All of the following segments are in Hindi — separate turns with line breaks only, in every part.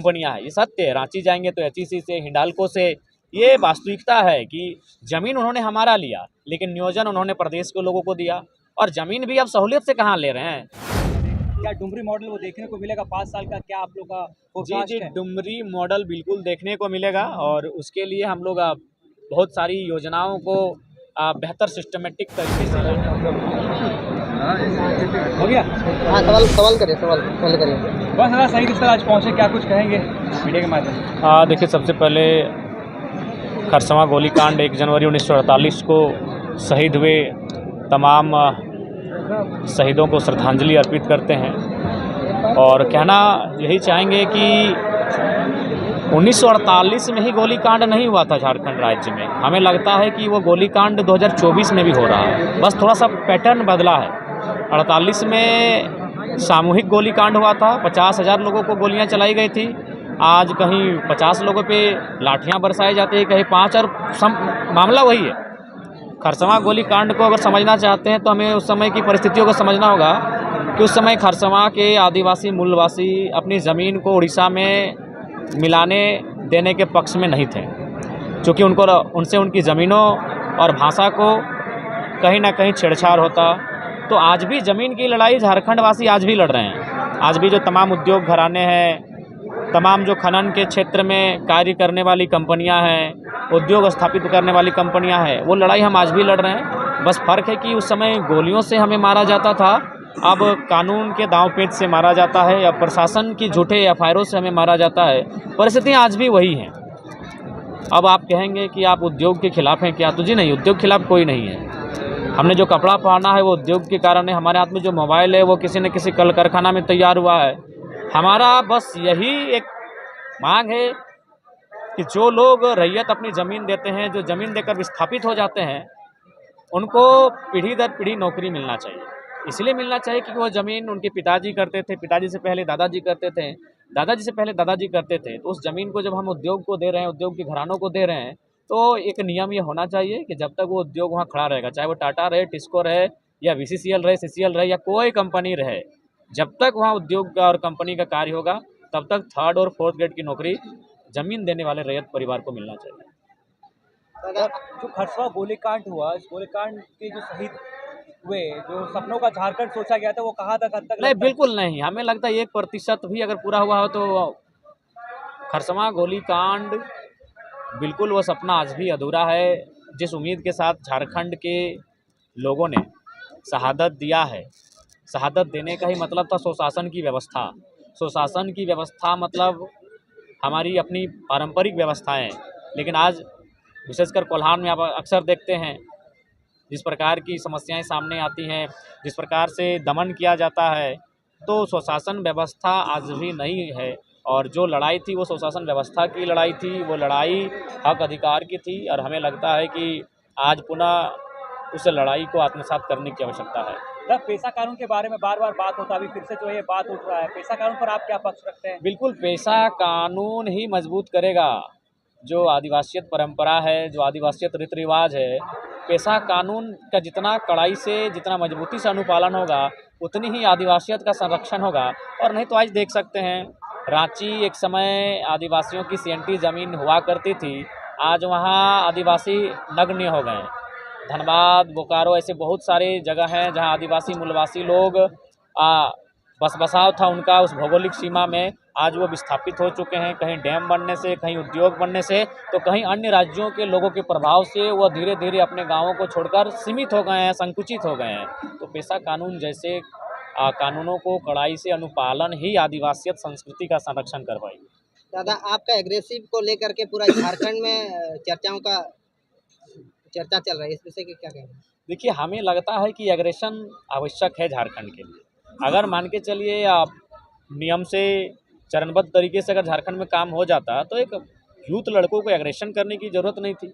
कंपनियां हैं, ये सत्य है। रांची जाएंगे तो एचईसी से, हिंडाल्को से, ये वास्तविकता है कि ज़मीन उन्होंने हमारा लिया, लेकिन नियोजन उन्होंने प्रदेश के लोगों को दिया, और ज़मीन भी अब सहूलियत से कहाँ ले रहे हैं।
क्या डुमरी मॉडल वो देखने को मिलेगा 5 साल का? क्या आप लोग का
जी
फोरकास्ट
जी,
है?
डुमरी मॉडल बिल्कुल देखने को मिलेगा, और उसके लिए हम लोग बहुत सारी योजनाओं को बेहतर सिस्टमेटिक तरीके से
हो गया?
हाँ, सवाल करिए, सवाल करिए।
बस दादा, सही सर आज पहुँचे, क्या कुछ कहेंगे मीडिया के माध्यम से?
देखिए, सबसे पहले खरसवां गोलीकांड 1 जनवरी 1948 को शहीद हुए तमाम शहीदों को श्रद्धांजलि अर्पित करते हैं, और कहना यही चाहेंगे कि 1948 में ही गोलीकांड नहीं हुआ था झारखंड राज्य में। हमें लगता है कि वो गोलीकांड 2024 में भी हो रहा है, बस थोड़ा सा पैटर्न बदला है। 48 में सामूहिक गोलीकांड हुआ था, 50,000 लोगों को गोलियां चलाई गई थी। आज कहीं 50 लोगों पे लाठियां बरसाई जाती है, कहीं 5, और मामला वही है। खरसवां गोलीकांड को अगर समझना चाहते हैं तो हमें उस समय की परिस्थितियों को समझना होगा कि उस समय खरसवां के आदिवासी मूलवासी अपनी ज़मीन को उड़ीसा में मिलाने देने के पक्ष में नहीं थे, क्योंकि उनसे उनकी ज़मीनों और भाषा को कहीं ना कहीं छेड़छाड़ होता। तो आज भी ज़मीन की लड़ाई झारखंड वासी आज भी लड़ रहे हैं। आज भी जो तमाम उद्योग घराने हैं, तमाम जो खनन के क्षेत्र में कार्य करने वाली कंपनियां हैं, उद्योग स्थापित करने वाली कंपनियां हैं, वो लड़ाई हम आज भी लड़ रहे हैं। बस फ़र्क है कि उस समय गोलियों से हमें मारा जाता था, अब कानून के दांव पेच से मारा जाता है, या प्रशासन की झूठे एफआईआरों से हमें मारा जाता है। परिस्थितियाँ आज भी वही हैं। अब आप कहेंगे कि आप उद्योग के खिलाफ हैं क्या? तो जी नहीं, उद्योग के खिलाफ कोई नहीं है। हमने जो कपड़ा पहना है वो उद्योग के कारण है, हमारे हाथ में जो मोबाइल है वो किसी न किसी कल कारखाना में तैयार हुआ है। हमारा बस यही एक मांग है कि जो लोग रैयत अपनी ज़मीन देते हैं, जो ज़मीन देकर विस्थापित हो जाते हैं, उनको पीढ़ी दर पीढ़ी नौकरी मिलना चाहिए। इसलिए मिलना चाहिए क्योंकि वो ज़मीन उनके पिताजी करते थे, पिताजी से पहले दादाजी करते थे, दादाजी से पहले दादाजी करते थे। तो उस ज़मीन को जब हम उद्योग को दे रहे हैं, उद्योग के घरानों को दे रहे हैं, तो एक नियम ये होना चाहिए कि जब तक वो उद्योग वहाँ खड़ा रहेगा, चाहे वो टाटा रहे, टिस्को रहे, या बीसीसीएल रहे, सीसीएल रहे, या कोई कंपनी रहे, जब तक वहाँ उद्योग का और कंपनी का कार्य होगा, तब तक 3rd और 4th ग्रेड की नौकरी ज़मीन देने वाले रैयत परिवार को मिलना चाहिए।
और जो खरसवां गोलीकांड हुआ, इस गोलीकांड के जो शहीद हुए, जो सपनों का झारखंड सोचा गया था, वो कहाँ तक हद तक
नहीं,
लगता है?
बिल्कुल नहीं। हमें लगता है 1% भी अगर पूरा हुआ हो तो खरसवां गोलीकांड बिल्कुल वो सपना आज भी अधूरा है। जिस उम्मीद के साथ झारखंड के लोगों ने शहादत दिया है, शहादत देने का ही मतलब था सुशासन की व्यवस्था। सुशासन की व्यवस्था मतलब हमारी अपनी पारंपरिक व्यवस्थाएं, लेकिन आज विशेषकर कोल्हान में आप अक्सर देखते हैं जिस प्रकार की समस्याएं सामने आती हैं, जिस प्रकार से दमन किया जाता है, तो स्वशासन व्यवस्था आज भी नहीं है। और जो लड़ाई थी वो स्वशासन व्यवस्था की लड़ाई थी, वो लड़ाई हक अधिकार की थी, और हमें लगता है कि आज पुनः उस लड़ाई को आत्मसात करने की आवश्यकता है।
जब पेशा कानून के बारे में बार-बार बात होता है, अभी फिर से जो है ये बात उठ रहा है, पेशा कानून पर आप क्या पक्ष रखते हैं?
बिल्कुल, पेशा कानून ही मजबूत करेगा जो आदिवासियत परंपरा है, जो आदिवासियत रीति रिवाज है। पेशा कानून का जितना कड़ाई से, जितना मजबूती से अनुपालन होगा, उतनी ही आदिवासियत का संरक्षण होगा। और नहीं तो आज देख सकते हैं, रांची एक समय आदिवासियों की सीएनटी ज़मीन हुआ करती थी, आज वहाँ आदिवासी नग्न हो गए। धनबाद, बोकारो, ऐसे बहुत सारी जगह हैं जहाँ आदिवासी मूलवासी लोग बस बसाव था उनका उस भौगोलिक सीमा में, आज वो विस्थापित हो चुके हैं। कहीं डैम बनने से, कहीं उद्योग बनने से, तो कहीं अन्य राज्यों के लोगों के प्रभाव से वो धीरे धीरे अपने गाँवों को छोड़कर सीमित हो गए हैं, संकुचित हो गए हैं। तो पेशा कानून जैसे कानूनों को कड़ाई से अनुपालन ही आदिवासियत संस्कृति का संरक्षण कर पाएगी।
दादा, आपका एग्रेसिव को लेकर के पूरा झारखंड में चर्चाओं का चर्चा चल रहा है, इस विषय के क्या कहना है?
देखिए, हमें लगता है कि एग्रेशन आवश्यक है झारखंड के लिए। अगर मान के चलिए आप नियम से चरणबद्ध तरीके से अगर झारखंड में काम हो जाता, तो एक यूथ लड़कों को एग्रेशन करने की ज़रूरत नहीं थी।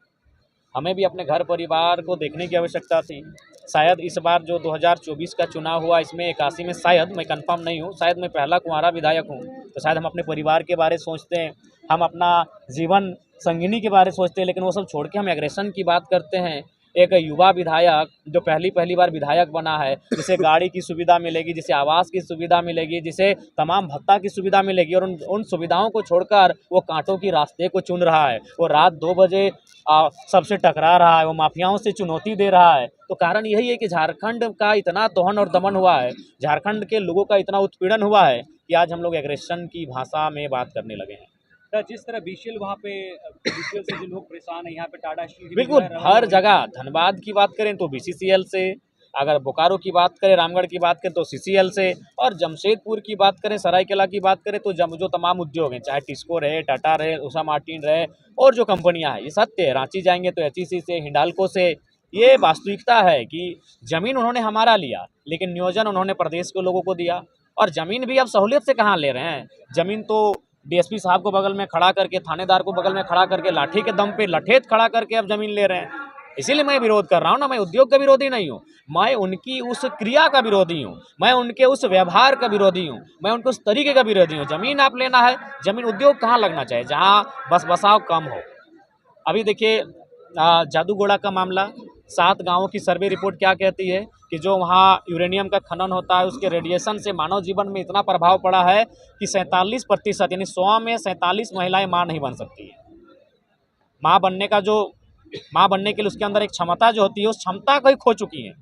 हमें भी अपने घर परिवार को देखने की आवश्यकता थी। शायद इस बार जो 2024 का चुनाव हुआ, इसमें 81 में, शायद, मैं कंफर्म नहीं हूँ, शायद मैं पहला कुंवारा विधायक हूँ, तो शायद हम अपने परिवार के बारे सोचते हैं, हम अपना जीवन संगिनी के बारे सोचते हैं, लेकिन वो सब छोड़ के हम एग्रेशन की बात करते हैं। एक युवा विधायक जो पहली बार विधायक बना है, जिसे गाड़ी की सुविधा मिलेगी, जिसे आवास की सुविधा मिलेगी, जिसे तमाम भत्ता की सुविधा मिलेगी, और उन सुविधाओं को छोड़कर वो कांटों की रास्ते को चुन रहा है। वो रात 2 बजे सबसे टकरा रहा है, वो माफियाओं से चुनौती दे रहा है। तो कारण यही है कि झारखंड का इतना दोहन और दमन हुआ है, झारखंड के लोगों का इतना उत्पीड़न हुआ है कि आज हम लोग एग्रेशन की भाषा में बात करने लगे हैं।
तो जिस तरह बीसीएल वहाँ पे बीसीएल से जो लोग परेशान है, यहाँ पे टाटा स्टील की
बिल्कुल,
जो है
हर जगह धनबाद की बात करें तो बीसीसीएल से, अगर बोकारो की बात करें, रामगढ़ की बात करें तो सीसीएल से, और जमशेदपुर की बात करें, सरायकेला की बात करें तो जो तमाम उद्योग हैं, चाहे टिस्को रहे, टाटा रहे, उषा मार्टिन रहे, और जो कंपनियां हैं, ये सत्य है। रांची जाएंगे तो एचईसी से, हिंडाल्को से। ये वास्तविकता है कि ज़मीन उन्होंने हमारा लिया, लेकिन नियोजन उन्होंने प्रदेश के लोगों को दिया। और ज़मीन भी अब सहूलियत से कहाँ ले रहे हैं, ज़मीन तो डीएसपी साहब को बगल में खड़ा करके, थानेदार को बगल में खड़ा करके, लाठी के दम पे लठेत खड़ा करके अब ज़मीन ले रहे हैं। इसीलिए मैं विरोध कर रहा हूँ ना, मैं उद्योग का विरोधी नहीं हूँ, मैं उनकी उस क्रिया का विरोधी हूँ, मैं उनके उस व्यवहार का विरोधी हूँ, मैं उनके उस तरीके का विरोधी हूँ। ज़मीन आप लेना है, ज़मीन उद्योग कहाँ लगना चाहिए, जहाँ बस बसाव कम हो। अभी देखिए जादूगोड़ा का मामला, 7 गांवों की सर्वे रिपोर्ट क्या कहती है कि जो वहाँ यूरेनियम का खनन होता है, उसके रेडिएशन से मानव जीवन में इतना प्रभाव पड़ा है कि 47% यानी 100 में 47 महिलाएं माँ नहीं बन सकती है। माँ बनने के लिए उसके अंदर एक क्षमता जो होती है, उस क्षमता को ही खो चुकी है।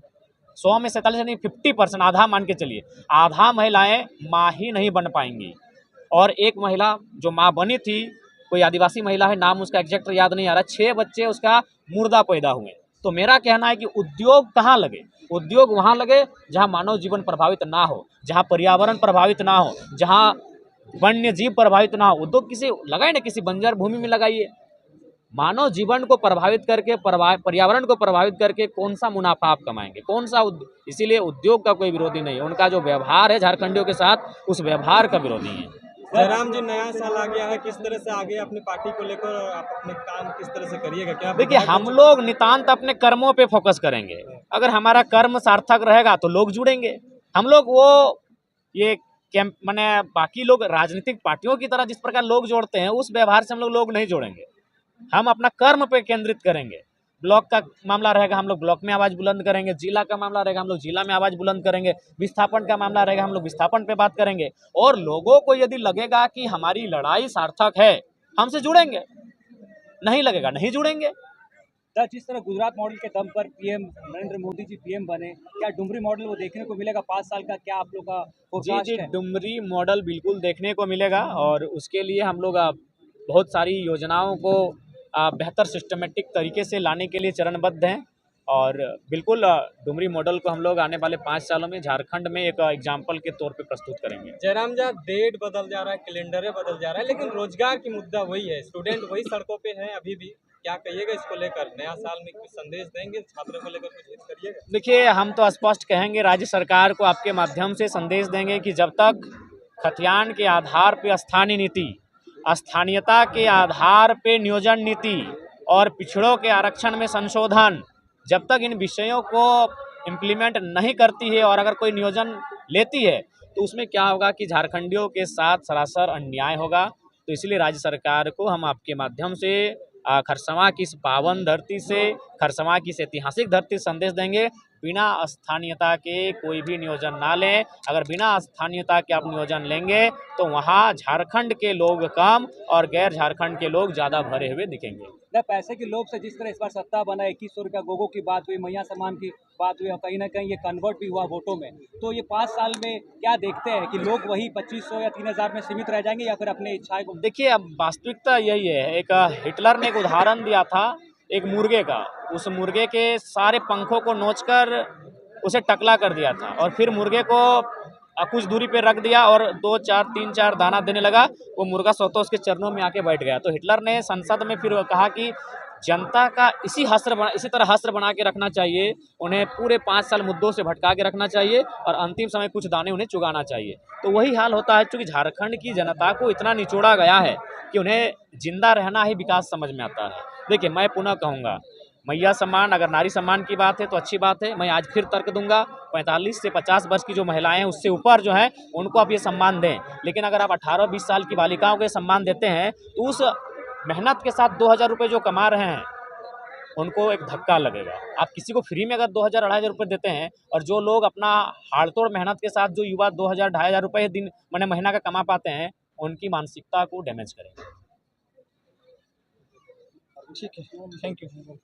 100 में 47 यानी 50%, आधा मान के चलिए, आधा महिलाएं माँ ही नहीं बन पाएंगी। और एक महिला जो माँ बनी थी, कोई आदिवासी महिला है, नाम उसका एग्जैक्ट याद नहीं आ रहा, 6 बच्चे उसका मुर्दा पैदा हुए। तो मेरा कहना है कि उद्योग कहाँ लगे, उद्योग वहाँ लगे जहाँ मानव जीवन प्रभावित ना हो, जहाँ पर्यावरण प्रभावित ना हो, जहाँ वन्य जीव प्रभावित ना हो। उद्योग किसी लगाए ना, किसी बंजर भूमि में लगाइए। मानव जीवन को प्रभावित करके, पर्यावरण को प्रभावित करके कौन सा मुनाफा आप कमाएंगे, कौन सा इसीलिए उद्योग का कोई विरोधी नहीं है, उनका जो व्यवहार है झारखंडियों के साथ, उस व्यवहार का विरोधी है।
जयराम जी, नया साल आ गया है, किस तरह से आगे अपनी पार्टी को लेकर और आप अपने काम किस तरह से करिएगा? क्या
देखिए, हम लोग नितांत अपने कर्मों पे फोकस करेंगे। अगर हमारा कर्म सार्थक रहेगा तो लोग जुड़ेंगे। हम लोग वो ये कैंप माने बाकी लोग राजनीतिक पार्टियों की तरह जिस प्रकार लोग जोड़ते हैं, उस व्यवहार से हम लोग नहीं जोड़ेंगे। हम अपना कर्म पे केंद्रित करेंगे। ब्लॉक का मामला रहेगा, हम लोग ब्लॉक में आवाज़ बुलंद करेंगे। जिला का मामला रहेगा, हम लोग जिला में आवाज़ बुलंद करेंगे। विस्थापन का मामला रहेगा, हम लोग विस्थापन पे बात करेंगे। और लोगों को यदि लगेगा कि हमारी लड़ाई सार्थक है, हमसे जुड़ेंगे, नहीं लगेगा नहीं जुड़ेंगे।
तो जिस तरह गुजरात मॉडल के दम पर पीएम नरेंद्र मोदी जी पीएम बने, क्या डुमरी मॉडल वो देखने को मिलेगा 5 साल का? क्या आप लोग का
जी, डुमरी मॉडल बिल्कुल देखने को मिलेगा, और उसके लिए हम लोग बहुत सारी योजनाओं को बेहतर सिस्टमेटिक तरीके से लाने के लिए चरणबद्ध हैं। और बिल्कुल डुमरी मॉडल को हम लोग आने वाले 5 सालों में झारखंड में एक एग्जाम्पल के तौर पे प्रस्तुत करेंगे।
जयराम जी, डेट बदल जा रहा है, कैलेंडर बदल जा रहा है, लेकिन रोजगार की मुद्दा वही है, स्टूडेंट वही सड़कों पे हैं अभी भी। क्या कहिएगा इसको लेकर? नया साल में कुछ संदेश देंगे छात्रों को लेकर, कुछ हित करिएगा?
देखिए, हम तो स्पष्ट कहेंगे, राज्य सरकार को आपके माध्यम से संदेश देंगे कि जब तक खतियान के आधार पे स्थानीय नीति, स्थानीयता के आधार पे नियोजन नीति और पिछड़ों के आरक्षण में संशोधन, जब तक इन विषयों को इम्प्लीमेंट नहीं करती है, और अगर कोई नियोजन लेती है तो उसमें क्या होगा कि झारखंडियों के साथ सरासर अन्याय होगा। तो इसलिए राज्य सरकार को हम आपके माध्यम से खरसवां की इस पावन धरती से, खरसवां की इस ऐतिहासिक धरती से संदेश देंगे, बिना स्थानीयता के कोई भी नियोजन ना लें। अगर बिना स्थानीयता के आप नियोजन लेंगे तो वहाँ झारखंड के लोग कम और गैर झारखंड के लोग ज़्यादा भरे हुए दिखेंगे।
न पैसे के लोभ से जिस तरह इस बार सत्ता बना, 2100 रुपया गोगो की बात हुई, मैया सम्मान की बात हुई, और कहीं ना कहीं ये कन्वर्ट भी हुआ वोटों में। तो ये 5 साल में क्या देखते हैं कि लोग वही 2500 या 3000 में सीमित रह जाएंगे, या फिर अपने इच्छाएं को?
देखिए, अब वास्तविकता यही है। एक हिटलर ने एक उदाहरण दिया था एक मुर्गे का, उस मुर्गे के सारे पंखों को नोचकर उसे टकला कर दिया था, और फिर मुर्गे को कुछ दूरी पे रख दिया और 2, 4, 3, 4 दाना देने लगा। वो मुर्गा स्वतः उसके चरणों में आके बैठ गया। तो हिटलर ने संसद में फिर कहा कि जनता का इसी तरह हस्त्र बना के रखना चाहिए, उन्हें पूरे 5 साल मुद्दों से भटका के रखना चाहिए, और अंतिम समय कुछ दाने उन्हें चुगाना चाहिए। तो वही हाल होता है, क्योंकि झारखंड की जनता को इतना निचोड़ा गया है कि उन्हें जिंदा रहना ही विकास समझ में आता है। देखिए, मैं पुनः कहूँगा, मैया सम्मान, अगर नारी सम्मान की बात है तो अच्छी बात है। मैं आज फिर तर्क दूंगा, 45 से 50 वर्ष की जो महिलाएं हैं, उससे ऊपर जो हैं, उनको आप ये सम्मान दें। लेकिन अगर आप 18-20 साल की बालिकाओं को सम्मान देते हैं तो उस मेहनत के साथ 2000 रुपये जो कमा रहे हैं, उनको एक धक्का लगेगा। आप किसी को फ्री में अगर 2000 2,500 रुपये देते हैं और जो लोग अपना हाड़-तोड़ मेहनत के साथ जो युवा 2000 2,500 रुपये दिन माने महीना का कमा पाते हैं, उनकी मानसिकता को डैमेज करेगा।
ठीक है, थैंक यू।